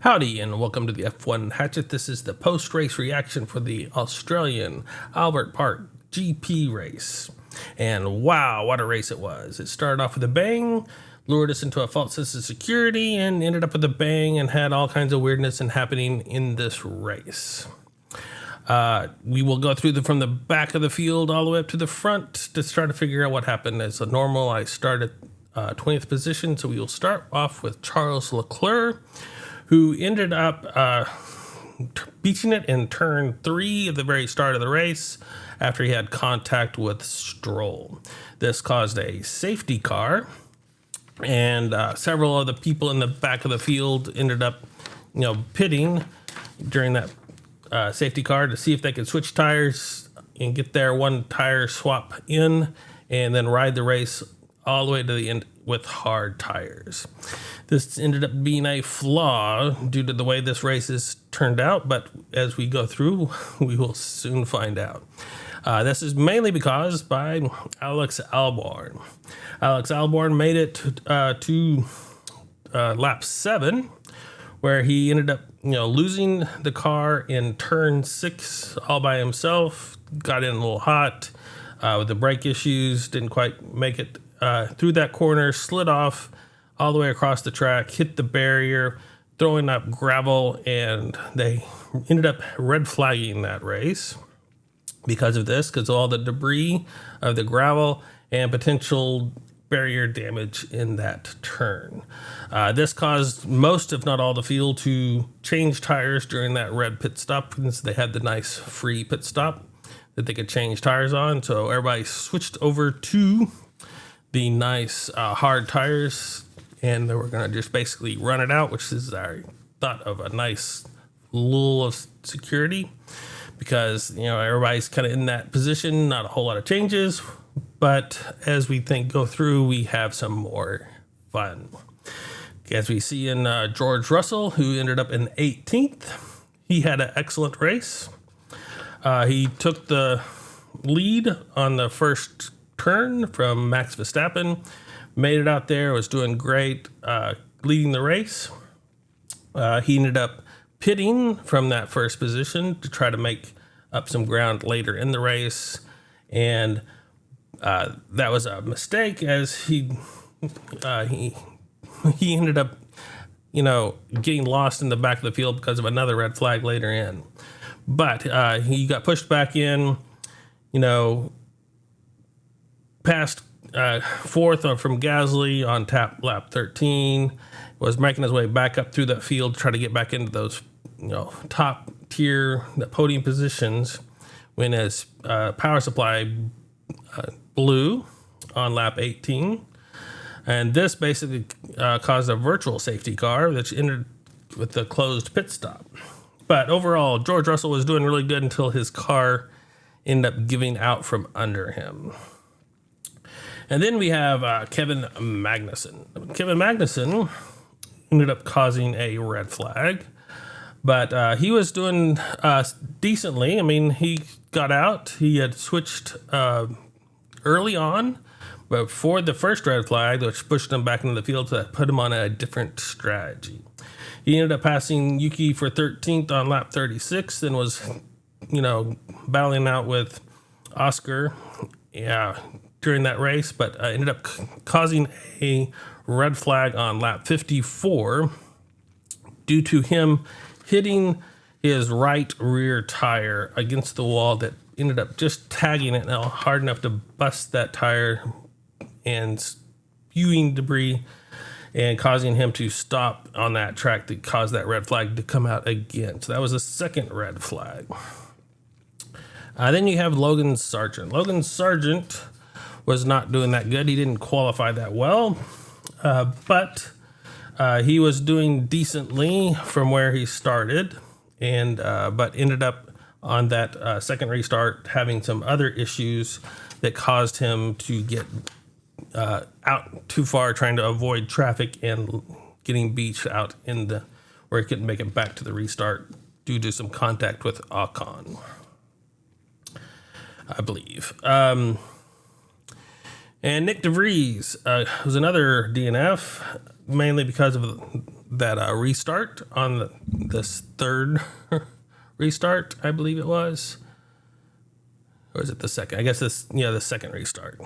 Howdy and welcome to the F1 Hatchet. This is the post-race reaction for the Australian Albert Park GP race. And wow, what a race it was. It started off with a bang, lured us into a false sense of security, and ended up with a bang and had all kinds of weirdness happening in this race. We will go through from the back of the field all the way up to the front to try to figure out what happened. As normal, I started 20th position, so we will start off with Charles Leclerc, who ended up beaching it in turn 3 at the very start of the race after he had contact with Stroll. This caused a safety car, and several of the people in the back of the field ended up, pitting during that safety car to see if they could switch tires and get their one tire swap in, and then ride the race all the way to the end with hard tires. This ended up being a flaw due to the way this race has turned out, but as we go through, we will soon find out. This is mainly because by Alex Albon. Alex Albon made it to lap 7, where he ended up, losing the car in turn 6 all by himself. Got in a little hot with the brake issues, didn't quite make it through that corner, slid off all the way across the track, hit the barrier, throwing up gravel, and they ended up red flagging that race because of this, because all the debris of the gravel and potential barrier damage in that turn. This caused most, if not all, the field to change tires during that red pit stop, since they had the nice free pit stop that they could change tires on. So everybody switched over to the nice hard tires, and they were going to just basically run it out, which is, I thought, of a nice lull of security, because everybody's kind of in that position, not a whole lot of changes, but as we go through, we have some more fun. As we see in George Russell, who ended up in 18th, he had an excellent race. He took the lead on the first turn from Max Verstappen, made it out there, was doing great, leading the race. He ended up pitting from that first position to try to make up some ground later in the race, and that was a mistake, as he ended up, getting lost in the back of the field because of another red flag later in. But he got pushed back in, past fourth from Gasly on lap 13, was making his way back up through that field to try to get back into those, top tier podium positions, when his power supply blew on lap 18. And this basically caused a virtual safety car, which ended with the closed pit stop. But overall, George Russell was doing really good until his car ended up giving out from under him. And then we have Kevin Magnussen. Kevin Magnussen ended up causing a red flag, but he was doing decently. I mean, he got out. He had switched early on, but before the first red flag, which pushed him back into the field, to put him on a different strategy. He ended up passing Yuki for 13th on lap 36, and was, battling out with Oscar during that race, but ended up causing a red flag on lap 54 due to him hitting his right rear tire against the wall that ended up just tagging it hard enough to bust that tire and spewing debris and causing him to stop on that track that caused that red flag to come out again. So that was the second red flag. Then you have Logan Sargent. Logan Sargent was not doing that good. He didn't qualify that well, but he was doing decently from where he started, and but ended up on that second restart having some other issues that caused him to get out too far, trying to avoid traffic and getting beached out in where he couldn't make it back to the restart due to some contact with Ocon, I believe. And Nick DeVries was another DNF, mainly because of that restart on this third restart, I believe it was. Or is it the second? I guess the second restart.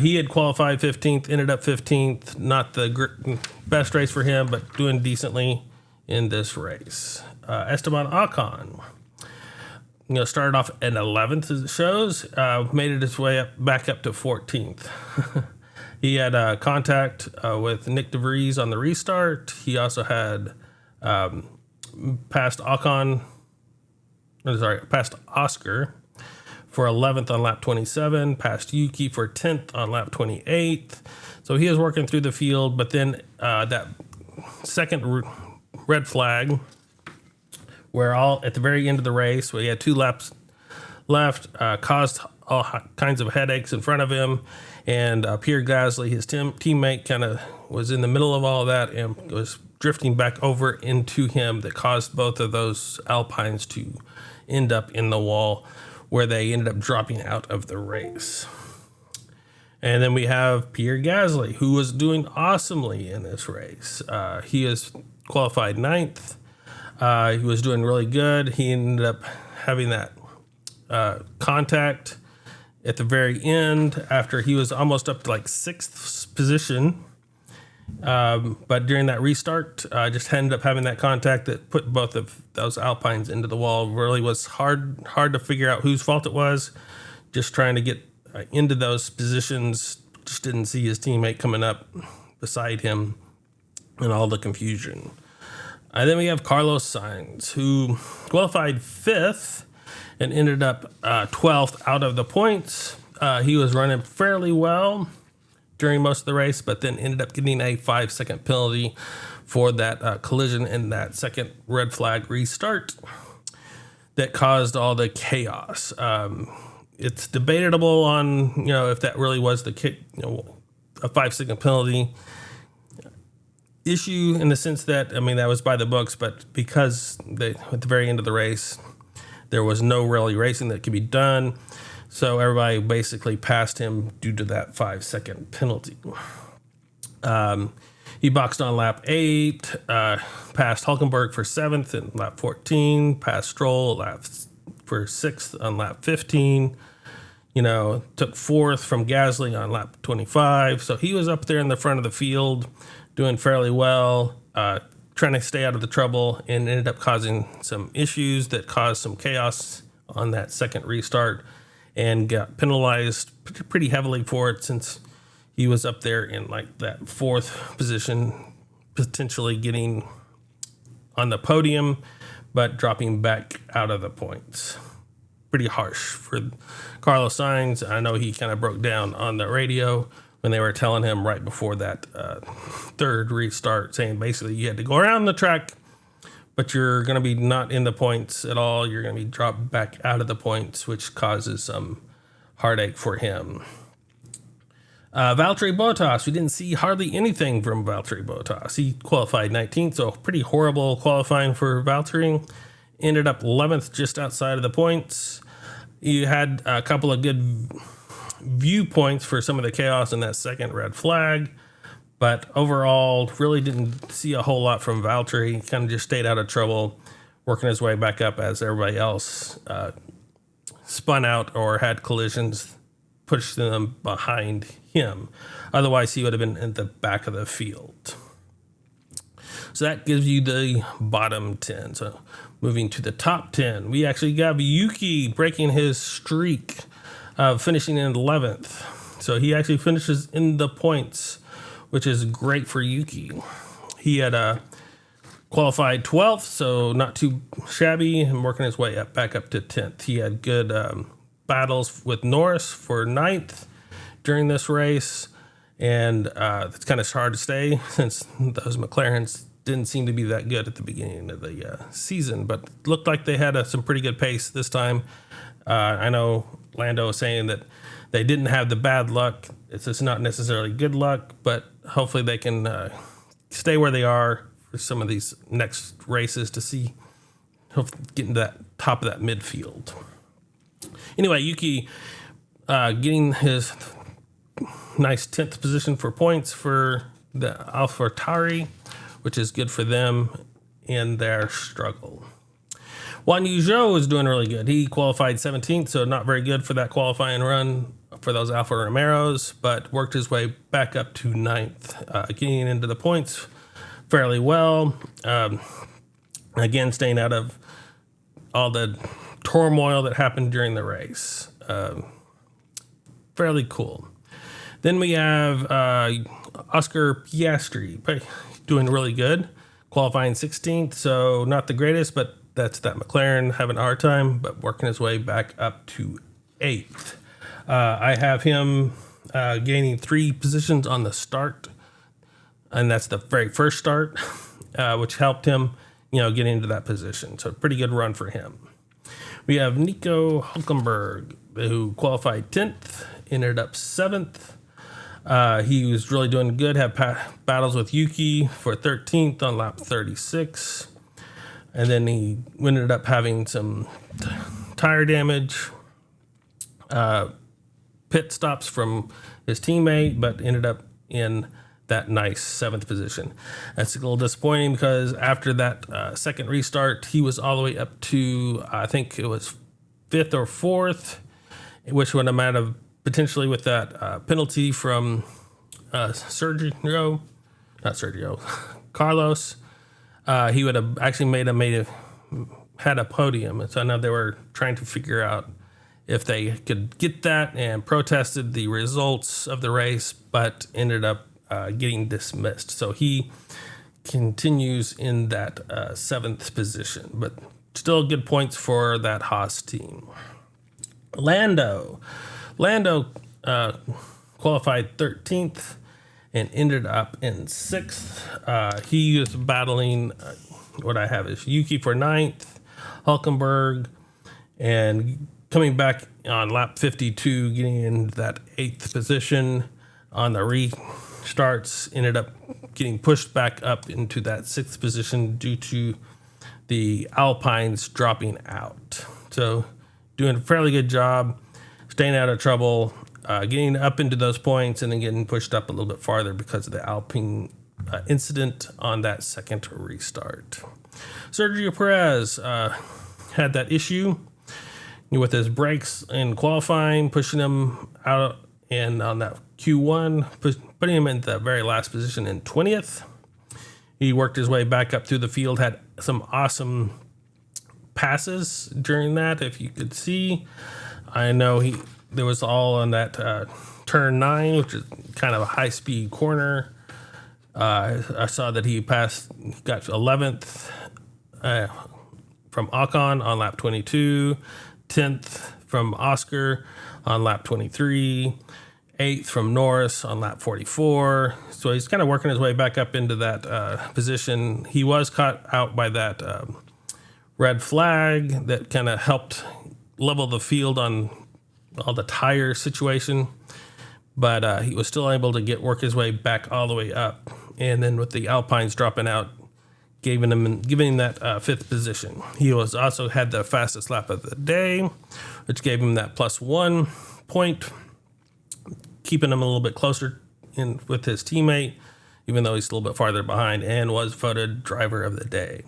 He had qualified 15th, ended up 15th. Not the best race for him, but doing decently in this race. Esteban Ocon, started off at 11th as it shows, made it his way back up to 14th. He had contact with Nick DeVries on the restart. He also had passed Oscar for 11th on lap 27, passed Yuki for 10th on lap 28th. So he was working through the field, but then that second red flag, where at the very end of the race, where he had 2 laps left, caused all kinds of headaches in front of him. And Pierre Gasly, his teammate, kind of was in the middle of all of that and was drifting back over into him, that caused both of those Alpines to end up in the wall, where they ended up dropping out of the race. And then we have Pierre Gasly, who was doing awesomely in this race. He is qualified 9th. He was doing really good. He ended up having that contact at the very end after he was almost up to like 6th position. But during that restart, just ended up having that contact that put both of those Alpines into the wall. Really was hard to figure out whose fault it was. Just trying to get into those positions. Just didn't see his teammate coming up beside him and all the confusion. Then we have Carlos Sainz, who qualified 5th and ended up 12th out of the points. He was running fairly well during most of the race, but then ended up getting a 5-second penalty for that collision in that second red flag restart that caused all the chaos. It's debatable on, if that really was a 5-second penalty issue, in the sense that, that was by the books, but because at the very end of the race, there was no really racing that could be done. So everybody basically passed him due to that 5-second penalty. He boxed on lap 8, passed Hulkenberg for 7th in lap 14, passed Stroll for 6th on lap 15. Took 4th from Gasly on lap 25. So he was up there in the front of the field, doing fairly well, trying to stay out of the trouble, and ended up causing some issues that caused some chaos on that second restart, and got penalized pretty heavily for it, since he was up there in like that 4th position, potentially getting on the podium, but dropping back out of the points. Pretty harsh for Carlos Sainz. I know he kind of broke down on the radio when they were telling him right before that third restart, saying basically you had to go around the track, but you're going to be not in the points at all. You're going to be dropped back out of the points, which causes some heartache for him. Valtteri Bottas, we didn't see hardly anything from Valtteri Bottas. He qualified 19th, so pretty horrible qualifying for Valtteri. Ended up 11th, just outside of the points. You had a couple of good viewpoints for some of the chaos in that second red flag, but overall really didn't see a whole lot from Valtteri. He kind of just stayed out of trouble, working his way back up as everybody else spun out or had collisions, pushed them behind him. Otherwise, he would have been in the back of the field. So that gives you the bottom 10. So moving to the top 10, we actually got Yuki breaking his streak, finishing in 11th. So he actually finishes in the points, which is great for Yuki. He had qualified 12th, so not too shabby, and working his way back up to 10th. He had good battles with Norris for 9th during this race, and it's kind of hard to stay since those McLarens didn't seem to be that good at the beginning of the season, but looked like they had some pretty good pace this time. I know Lando was saying that they didn't have the bad luck. It's just not necessarily good luck, but hopefully they can stay where they are for some of these next races to see, hopefully get into that top of that midfield. Anyway, Yuki getting his nice 10th position for points for the AlphaTauri. which is good for them in their struggle. Juan Yuzhou is doing really good. He qualified 17th, so not very good for that qualifying run for those Alfa Romeros, but worked his way back up to 9th, getting into the points fairly well. Again, staying out of all the turmoil that happened during the race. Fairly cool. Then we have Oscar Piastri doing really good, qualifying 16th, so not the greatest, but that's that McLaren having a hard time, but working his way back up to 8th. I have him gaining 3 positions on the start, and that's the very first start, which helped him, get into that position. So pretty good run for him. We have Nico Hülkenberg, who qualified 10th, ended up 7th. He was really doing good, had battles with Yuki for 13th on lap 36. And then he ended up having some tire damage, pit stops from his teammate, but ended up in that nice 7th position. That's a little disappointing because after that second restart, he was all the way up to, I think it was 5th or 4th, which would have mattered potentially with that penalty from Carlos. He would have actually had a podium. And so I know they were trying to figure out if they could get that and protested the results of the race, but ended up getting dismissed. So he continues in that 7th position, but still good points for that Haas team. Lando qualified 13th and ended up in 6th. He was battling what I have is Yuki for 9th, Hülkenberg, and coming back on lap 52, getting in that 8th position on the restarts, ended up getting pushed back up into that 6th position due to the Alpines dropping out. So doing a fairly good job, staying out of trouble, getting up into those points, and then getting pushed up a little bit farther because of the Alpine incident on that second restart. Sergio Perez had that issue with his brakes in qualifying, pushing him out, and on that Q1, putting him in the very last position in 20th. He worked his way back up through the field, had some awesome passes during that, if you could see. I know there was all on that turn 9, which is kind of a high-speed corner. I saw that he got 11th from Ocon on lap 22, 10th from Oscar on lap 23, 8th from Norris on lap 44. So he's kind of working his way back up into that position. He was caught out by that red flag that kind of helped level the field on all the tire situation, but he was still able to work his way back all the way up. And then with the Alpines dropping out, giving him that 5th position. He also had the fastest lap of the day, which gave him that +1 point, keeping him a little bit closer in with his teammate, even though he's a little bit farther behind, and was voted driver of the day.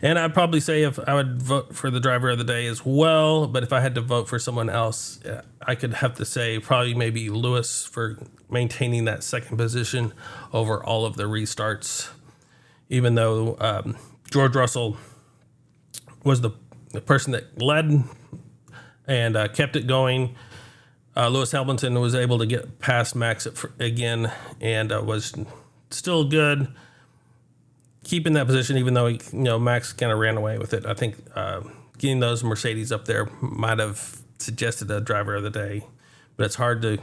And I'd probably say if I would vote for the driver of the day as well, but if I had to vote for someone else, I could have to say probably maybe Lewis for maintaining that 2nd position over all of the restarts, even though George Russell was the person that led and kept it going. Lewis Hamilton was able to get past Max again and was still good, keeping that position, even though Max kind of ran away with it. I think getting those Mercedes up there might have suggested a driver of the day, but it's hard to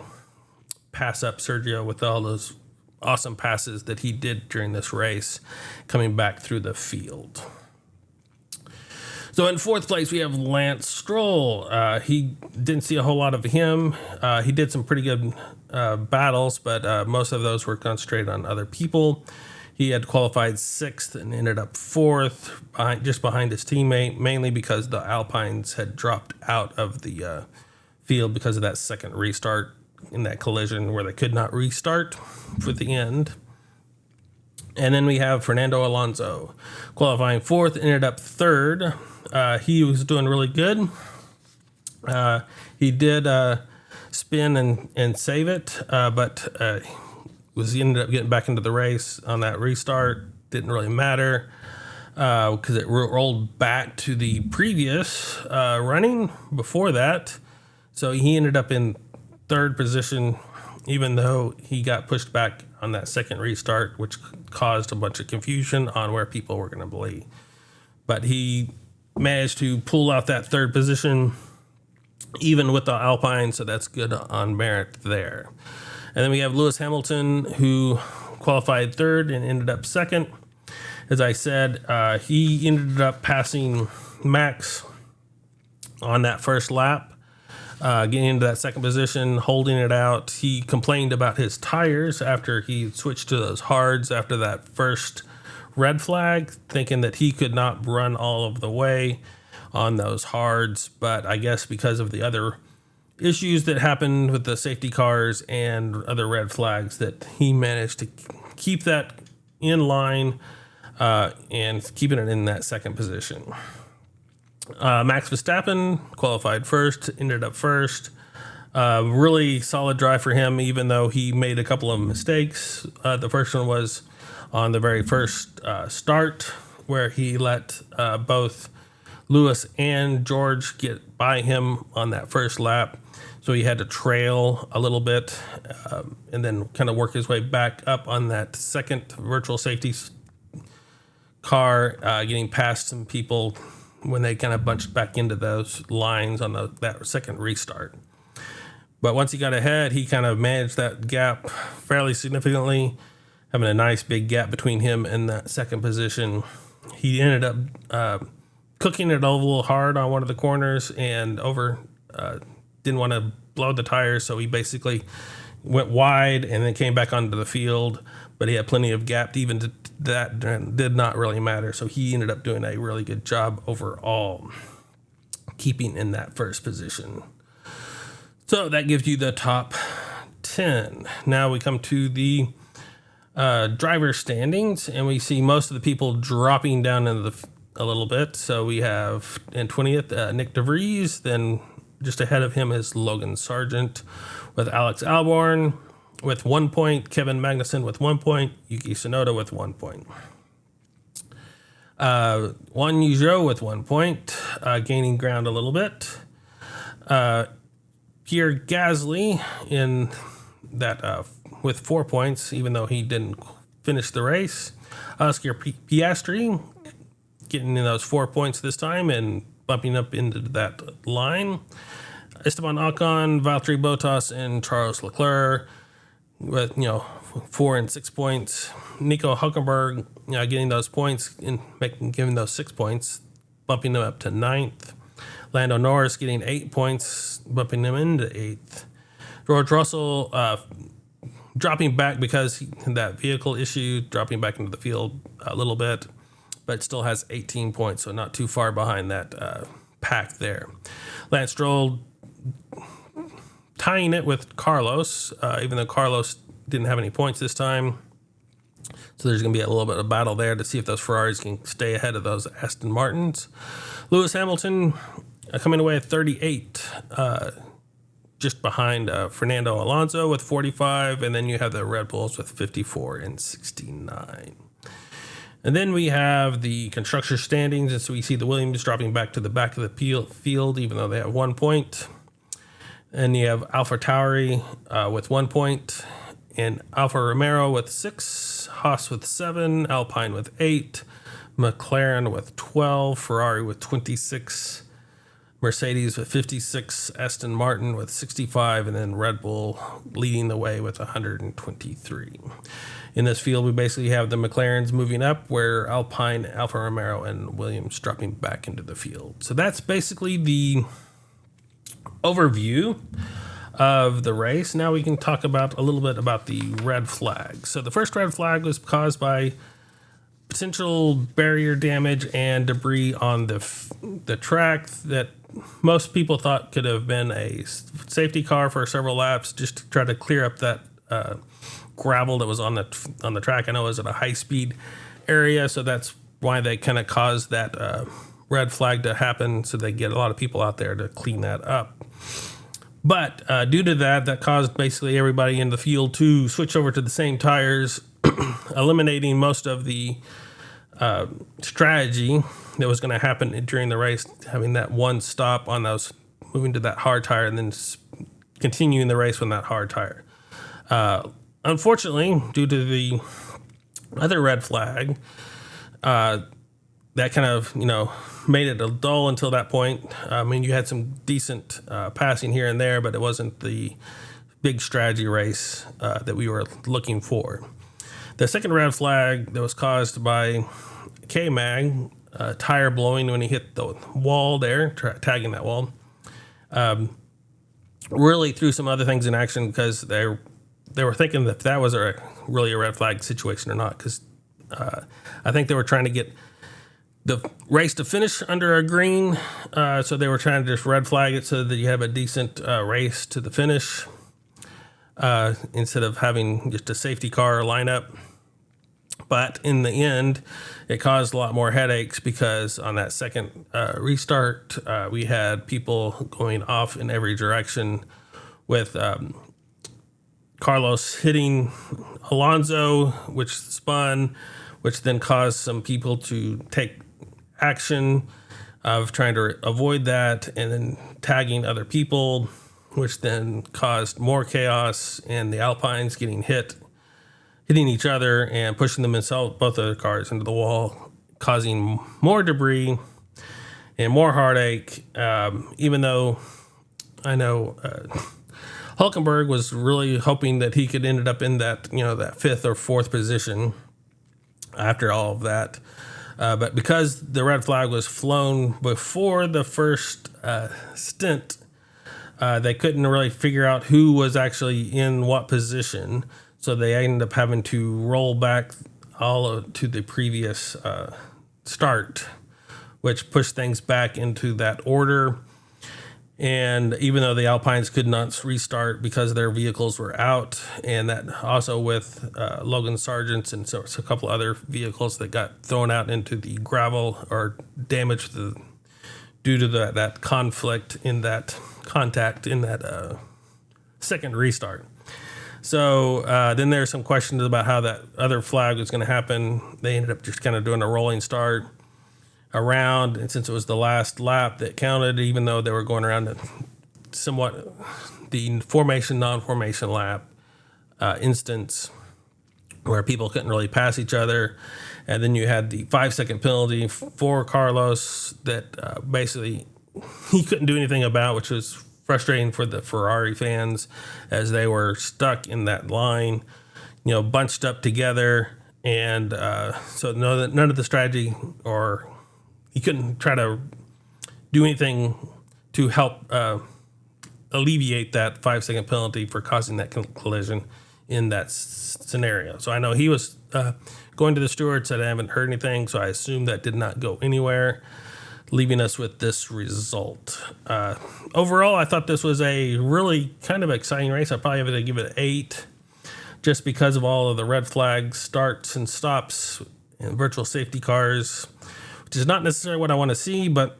pass up Sergio with all those awesome passes that he did during this race coming back through the field. So in 4th place, we have Lance Stroll. He didn't see a whole lot of him. He did some pretty good battles, but most of those were concentrated on other people. He had qualified 6th and ended up 4th, just behind his teammate, mainly because the Alpines had dropped out of the field because of that second restart in that collision where they could not restart for the end. And then we have Fernando Alonso qualifying fourth, ended up third. He was doing really good. He did spin and save it, but he ended up getting back into the race on that restart. Didn't really matter because it rolled back to the previous running before that. So he ended up in third position, even though he got pushed back on that second restart, which caused a bunch of confusion on where people were going to be. But he managed to pull out that third position, even with the Alpine, so that's good on merit there. And then we have Lewis Hamilton, who qualified third and ended up second. As I said, he ended up passing Max on that first lap, getting into that second position, holding it out. He complained about his tires after he switched to those hards after that first red flag, thinking that he could not run all of the way on those hards. But I guess because of the other issues that happened with the safety cars and other red flags, that he managed to keep that in line and keeping it in that second position. Max Verstappen qualified first, ended up first. Really solid drive for him, even though he made a couple of mistakes. The first one was on the very first start, where he let both Lewis and George get by him on that first lap. So he had to trail a little bit and then kind of work his way back up on that second virtual safety car, getting past some people when they kind of bunched back into those lines on that second restart. But once he got ahead, he kind of managed that gap fairly significantly, having a nice big gap between him and that second position. He ended up cooking it a little hard on one of the corners and didn't want to blow the tires, so he basically went wide and then came back onto the field, but he had plenty of gap even to that did not really matter. So he ended up doing a really good job overall, keeping in that first position. So that gives you the top 10. Now we come to the driver standings, and we see most of the people dropping down into a little bit. So we have in 20th, Nick DeVries, then just ahead of him is Logan Sargent with Alex Albon with 1 point, Kevin Magnussen with 1 point, Yuki Tsunoda with 1 point. Juan Yuzo with 1 point, gaining ground a little bit. Pierre Gasly in that with 4 points, even though he didn't finish the race. Oscar Piastri getting in those 4 points this time and bumping up into that line. Esteban Ocon, Valtteri Bottas, and Charles Leclerc with 4 and 6 points. Nico Hülkenberg getting those points and giving those 6 points, bumping them up to 9th. Lando Norris getting 8 points, bumping him into 8th. George Russell dropping back because that vehicle issue, dropping back into the field a little bit, but still has 18 points, so not too far behind that pack there. Lance Stroll tying it with Carlos, even though Carlos didn't have any points this time. So there's going to be a little bit of battle there to see if those Ferraris can stay ahead of those Aston Martins. Lewis Hamilton coming away at 38, just behind Fernando Alonso with 45, and then you have the Red Bulls with 54 and 69. And then we have the constructor standings, and so we see the Williams dropping back to the back of the field, even though they have 1 point. And you have AlphaTauri with 1 point, and Alfa Romero with 6, Haas with 7, Alpine with 8, McLaren with 12, Ferrari with 26, Mercedes with 56, Aston Martin with 65, and then Red Bull leading the way with 123. In this field, we basically have the McLarens moving up, where Alpine, Alfa Romero, and Williams dropping back into the field. So that's basically the overview of the race. Now we can talk about a little bit about the red flag. So the first red flag was caused by potential barrier damage and debris on the track that most people thought could have been a safety car for several laps, just to try to clear up that gravel that was on the track. I know it was at a high speed area, so that's why they kind of caused that red flag to happen, so they get a lot of people out there to clean that up. But due to that caused basically everybody in the field to switch over to the same tires, eliminating most of the strategy that was going to happen during the race, having that one stop on those, moving to that hard tire, and then continuing the race with that hard tire. Unfortunately, due to the other red flag, that kind of, made it a dull until that point. I mean, you had some decent passing here and there, but it wasn't the big strategy race that we were looking for. The second red flag that was caused by K-Mag, tire blowing when he hit the wall there, tagging that wall, really threw some other things in action, because they were thinking that was really a red flag situation or not, because I think they were trying to get the race to finish under a green, so they were trying to just red flag it so that you have a decent race to the finish, instead of having just a safety car lineup. But in the end, it caused a lot more headaches, because on that second restart, we had people going off in every direction, with Carlos hitting Alonso, which spun, which then caused some people to take action of trying to avoid that, and then tagging other people, which then caused more chaos, and the Alpines hitting each other and pushing themselves, both of their cars, into the wall, causing more debris and more heartache. Even though I know Hulkenberg was really hoping that he could end up in that, that fifth or fourth position after all of that. But because the red flag was flown before the first stint, they couldn't really figure out who was actually in what position. So they ended up having to roll back to the previous start, which pushed things back into that order. And even though the Alpines could not restart because their vehicles were out, and that also with Logan Sargent's and so a couple other vehicles that got thrown out into the gravel or damaged due to that conflict in that contact in that second restart. So then there's some questions about how that other flag was going to happen. They ended up just kind of doing a rolling start around, and since it was the last lap that counted, even though they were going around somewhat the formation, non-formation lap instance where people couldn't really pass each other. And then you had the 5-second penalty for Carlos that basically he couldn't do anything about, which was frustrating for the Ferrari fans, as they were stuck in that line, bunched up together. And so none of the strategy, or he couldn't try to do anything to help alleviate that 5-second penalty for causing that collision in that scenario. So I know he was going to the steward, said, I haven't heard anything, so I assume that did not go anywhere, leaving us with this result. Overall, I thought this was a really kind of exciting race. I probably have to give it an 8, just because of all of the red flags, starts and stops, and virtual safety cars, which is not necessarily what I want to see, but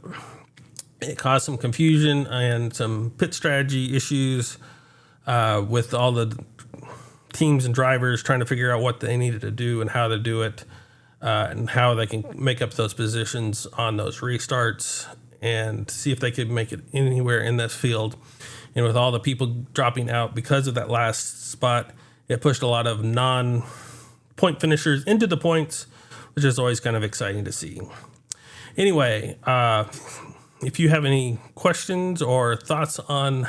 it caused some confusion and some pit strategy issues with all the teams and drivers trying to figure out what they needed to do and how to do it, and how they can make up those positions on those restarts and see if they could make it anywhere in this field. And with all the people dropping out because of that last spot, it pushed a lot of non-point finishers into the points, which is always kind of exciting to see. Anyway, if you have any questions or thoughts on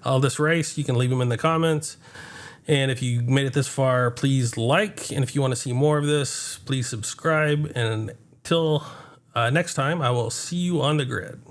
all this race, you can leave them in the comments. And if you made it this far, please like. And if you want to see more of this, please subscribe. And until next time, I will see you on the grid.